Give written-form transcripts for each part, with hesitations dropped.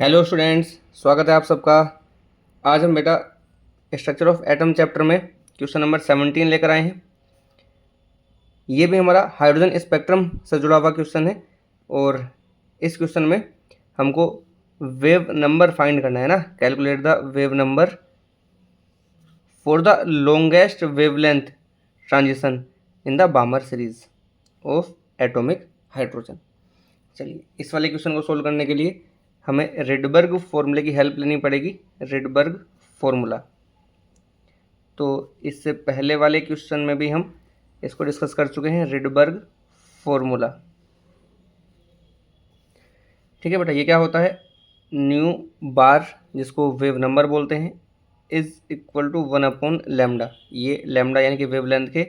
Hello students, स्वागत है आप सबका। आज हम बेटा स्ट्रक्चर ऑफ एटम चैप्टर में क्वेश्चन नंबर 17 लेकर आए हैं। ये भी हमारा हाइड्रोजन स्पेक्ट्रम से जुड़ा हुआ क्वेश्चन है और इस क्वेश्चन में हमको वेव नंबर फाइंड करना है ना। Calculate the wave number for the longest wavelength transition in the बामर series of atomic hydrogen. चलिए, इस वाले क्वेश्चन को सोल्व करने के लिए हमें रिडबर्ग फॉर्मूले की हेल्प लेनी पड़ेगी। रिडबर्ग फॉर्मूला, तो इससे पहले वाले क्वेश्चन में भी हम इसको डिस्कस कर चुके हैं, रिडबर्ग फॉर्मूला। ठीक है बेटा, ये क्या होता है, न्यू बार जिसको वेव नंबर बोलते हैं इज इक्वल टू 1/λ। ये लैम्डा यानी कि वेवलेंथ के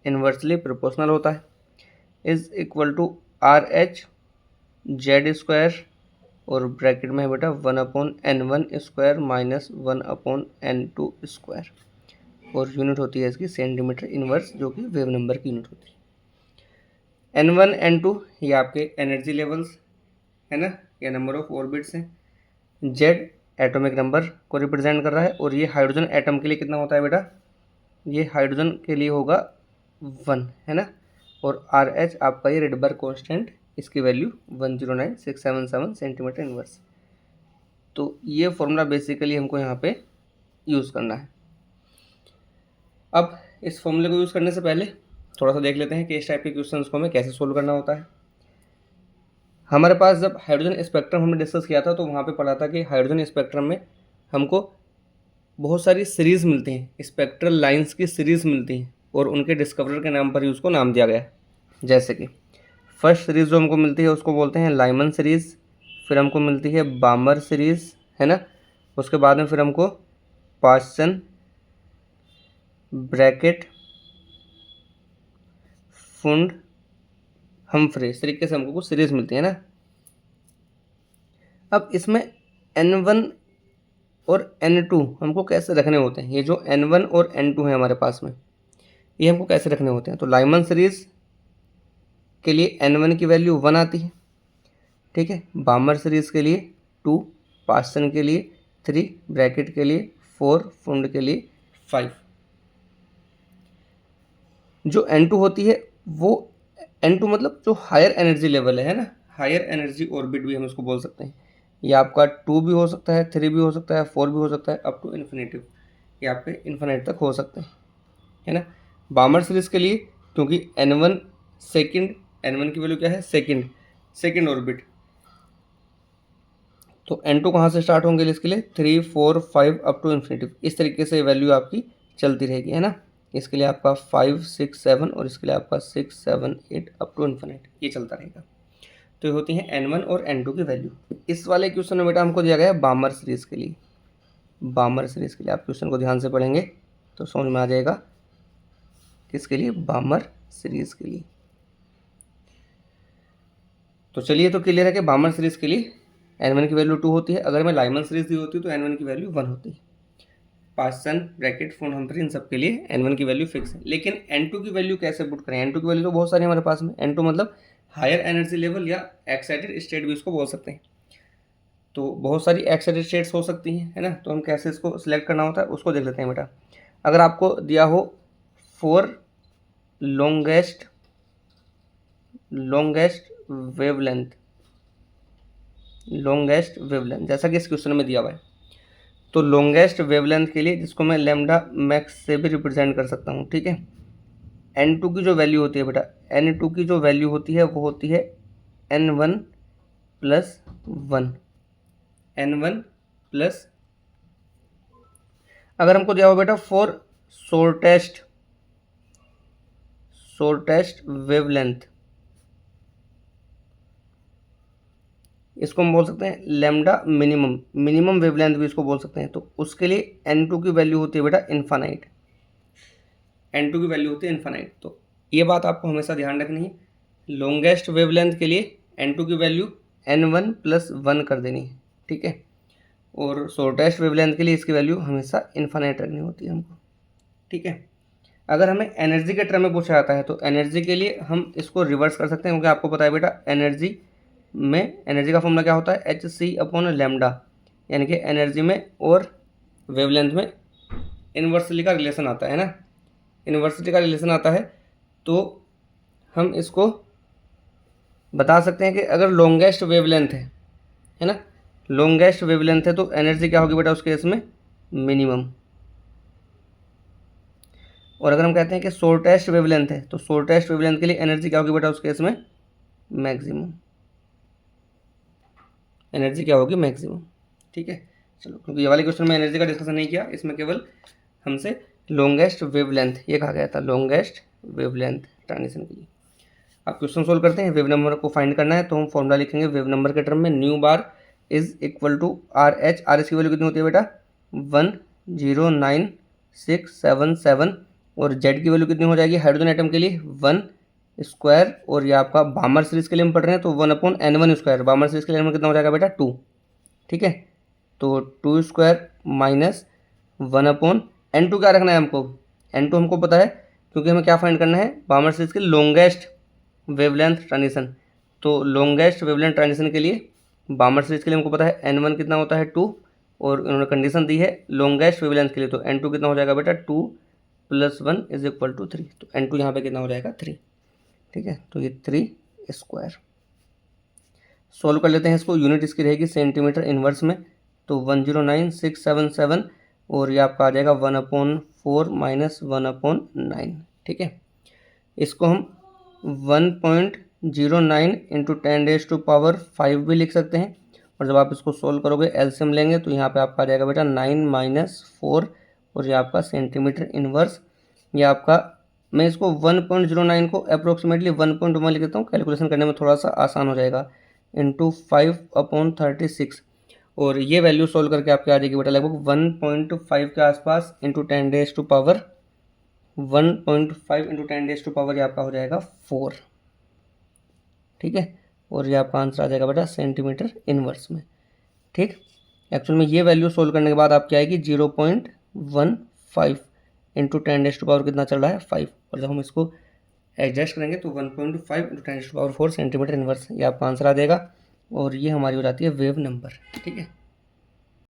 इन्वर्सली प्रोपोर्शनल होता है। Is equal to RH Z square और ब्रैकेट में है बेटा 1/n1 square minus 1/n2 square, और यूनिट होती है इसकी सेंटीमीटर इनवर्स, जो कि वेव नंबर की यूनिट होती है। n1 n2 ये आपके एनर्जी लेवल्स है ना, ये नंबर ऑफ ऑर्बिट्स हैं। जेड एटॉमिक नंबर को रिप्रेजेंट कर रहा है, और ये हाइड्रोजन एटम के लिए कितना होता है बेटा, ये हाइड्रोजन के लिए होगा 1 है ना। और RH आपका ये रिडबर्ग कांस्टेंट, इसकी वैल्यू 109677 सेंटीमीटर इनवर्स। तो ये फॉर्मूला बेसिकली हमको यहाँ पे यूज़ करना है। अब इस फॉर्मूले को यूज़ करने से पहले थोड़ा सा देख लेते हैं कि इस टाइप के क्वेश्चंस को हमें कैसे सोल्व करना होता है। हमारे पास जब हाइड्रोजन स्पेक्ट्रम हमने डिस्कस किया था तो वहाँ पे पढ़ा था कि हाइड्रोजन स्पेक्ट्रम में हमको बहुत सारी सीरीज़ मिलती हैं, स्पेक्ट्रल लाइंस की सीरीज़ मिलती हैं, और उनके डिस्कवरर के नाम पर ही उसको नाम दिया गया है। जैसे कि फर्स्ट सीरीज़ जो हमको मिलती है उसको बोलते हैं लाइमन सीरीज़, फिर हमको मिलती है बामर सीरीज़ है ना। उसके बाद में फिर हमको पार्सन, ब्रैकेट, फुंड, हमफ्रे, इस तरीके से हमको कुछ सीरीज़ मिलती है ना। अब इसमें N1 और N2 हमको कैसे रखने होते हैं, ये जो N1 और N2 है हमारे पास में, ये हमको कैसे रखने होते हैं। तो लाइमन सीरीज़ के लिए N1 की वैल्यू 1 आती है, ठीक है। बामर सीरीज़ के लिए 2, पार्सन के लिए 3, ब्रैकेट के लिए 4, फुंड के लिए 5। जो N2 होती है वो N2 मतलब जो हायर एनर्जी लेवल है ना, हायर एनर्जी ऑर्बिट भी हम इसको बोल सकते हैं। ये आपका 2 भी हो सकता है, 3 भी हो सकता है, 4 भी हो सकता है, अप टू इन्फिनेटिव, ये आपके इन्फिनेट तक हो सकते हैं, है ना। बामर सीरीज़ के लिए क्योंकि N1 सेकेंड, N1 की वैल्यू क्या है, सेकेंड ऑर्बिट, तो N2 कहाँ से स्टार्ट होंगे इसके लिए 3, 4, 5 अप टू इन्फिनेटिव, इस तरीके से वैल्यू आपकी चलती रहेगी, है ना। इसके लिए आपका 5, 6, 7 और इसके लिए आपका 6, 7, 8 अप टू इन्फिनेट, ये चलता रहेगा। तो ये होती है N1 और N2 की वैल्यू। इस वाले क्वेश्चन में बेटा हमको दिया गया है बामर सीरीज़ के लिए। बामर सीरीज़ के लिए आप क्वेश्चन को ध्यान से पढ़ेंगे तो समझ में आ जाएगा, किसके लिए, बामर सीरीज़ के लिए। तो चलिए, तो क्लियर है कि बामर सीरीज़ के लिए N1 की वैल्यू 2 होती है। अगर मैं लाइमन सीरीज़ दी होती तो N1 की वैल्यू 1 होती है। पार्सन, ब्रैकेट, फुंड, हमफ्री, इन सब के लिए N1 की वैल्यू फिक्स है। लेकिन N2 की वैल्यू कैसे पुट करें, N2 की वैल्यू तो बहुत सारी हमारे पास में। N2 मतलब हायर एनर्जी लेवल या एक्साइटेड स्टेट भी इसको बोल सकते हैं। तो बहुत सारी एक्साइटेड स्टेट्स हो सकती हैं, है ना। तो हम कैसे इसको सिलेक्ट करना होता है उसको देख लेते हैं बेटा। अगर आपको दिया हो for longest wavelength, longest wavelength जैसा कि इस क्वेश्चन में दिया हुआ है, तो लॉन्गेस्ट वेवलेंथ के लिए जिसको मैं लैम्डा मैक्स से भी रिप्रेजेंट कर सकता हूँ, ठीक है। N2 की जो वैल्यू होती है बेटा, N2 की जो वैल्यू होती है वो होती है N1 प्लस 1, N1 प्लस, अगर हमको दिया हो बेटा फॉर शॉर्टेस्ट वेवलेंथ, इसको हम बोल सकते हैं लैम्डा मिनिमम वेवलेंथ भी इसको बोल सकते हैं। तो उसके लिए N2 की वैल्यू होती है बेटा इन्फानाइट, N2 की वैल्यू होती है इन्फानाइट। तो ये बात आपको हमेशा ध्यान रखनी है, लॉन्गेस्ट वेवलेंथ के लिए N2 की वैल्यू N1 प्लस 1 कर देनी है, ठीक है। और शॉर्टेस्ट वेवलेंथ के लिए इसकी वैल्यू हमेशा इन्फानाइट रखनी होती है हमको, ठीक है। अगर हमें एनर्जी के टर्म में पूछा जाता है तो एनर्जी के लिए हम इसको रिवर्स कर सकते हैं, क्योंकि आपको पता है बेटा एनर्जी में एनर्जी का फॉर्मूला क्या होता है, एच सी अपॉन लैम्डा, यानी कि एनर्जी में और वेवलेंथ में इन्वर्सली का रिलेशन आता है ना, इन्वर्सली का रिलेशन आता है। तो हम इसको बता सकते हैं कि अगर लॉन्गेस्ट वेवलेंथ है ना, लॉन्गेस्ट वेवलेंथ है तो एनर्जी क्या होगी बेटा उस केस में, मिनिमम। और अगर हम कहते हैं कि शॉर्टेस्ट वेवलेंथ है तो शॉर्टेस्ट वेवलेंथ के लिए एनर्जी क्या होगी बेटा उस केस में, मैक्सिमम। एनर्जी क्या होगी, मैक्सिमम। ठीक है, चलो, क्योंकि ये वाले क्वेश्चन में एनर्जी का डिस्कशन नहीं किया, इसमें केवल हमसे लॉन्गेस्ट वेवलेंथ ये कहा गया था, लॉन्गेस्ट वेवलेंथ ट्रांजिशन के लिए। अब क्वेश्चन सोल्व करते हैं। वेव नंबर को फाइंड करना है तो हम फॉर्मूला लिखेंगे वेव नंबर के टर्म में, nu bar is equal to R H. R H की वैल्यू कितनी होती है बेटा, 109,677। और जेड की वैल्यू कितनी हो जाएगी हाइड्रोजन एटम के लिए, 1 स्क्वायर। और ये आपका बामर सीरीज के लिए हम पढ़ रहे हैं तो 1/n1 स्क्वायर, बामर सीरीज के लिए कितना हो जाएगा बेटा 2। ठीक है, तो 2 स्क्वायर माइनस 1/n2 क्या रखना है हमको, n2 हमको पता है क्योंकि हमें क्या फाइंड करना है, बामर सीरीज के लॉन्गेस्ट वेवलेंथ ट्रांजिशन। तो लॉन्गेस्ट वेवलेंथ ट्रांजिशन के लिए बामर सीरीज के लिए हमको पता है n1 कितना होता है 2, और उन्होंने कंडीशन दी है लॉन्गेस्ट वेवलेंथ के लिए, तो n2 कितना हो जाएगा बेटा 2 + 1 = 3। तो n2 यहाँ पे कितना हो जाएगा 3। ठीक है, तो ये 3 स्क्वायर। सोल्व कर लेते हैं इसको, यूनिट इसकी रहेगी सेंटीमीटर इनवर्स में, तो 109,677 और ये आपका आ जाएगा 1/4 - 1/9। ठीक है, इसको हम 1.09 × 10⁻⁵ भी लिख सकते हैं। और जब आप इसको सोल्व करोगे एलसीएम लेंगे तो यहाँ पे आपका आ जाएगा बेटा 9 - 4 और ये आपका सेंटीमीटर इनवर्स। ये आपका, मैं इसको 1.09 को अप्रोक्सीमेटली 1.1 लिख देता हूँ, कैलकुलेशन करने में थोड़ा सा आसान हो जाएगा, × 5/36। और ये वैल्यू सोल्व करके आपके आ जाएगी बेटा लगभग 1.5 के आसपास, × 10⁻⁴ 1.5 × 10⁻⁴ ये आपका हो जाएगा 4। ठीक है, और ये आपका आंसर आ जाएगा बेटा सेंटीमीटर इनवर्स में। ठीक, एक्चुअल में ये वैल्यू सोल्व करने के बाद आपकी आएगी 0.15 × 10⁻⁴ कितना चल रहा है 5। और जब हम इसको एडजस्ट करेंगे तो 1.5 × 10⁻⁴ सेंटीमीटर इनवर्स ये आपका आंसर आ जाएगा। और ये हमारी हो जाती है वेव नंबर। ठीक है।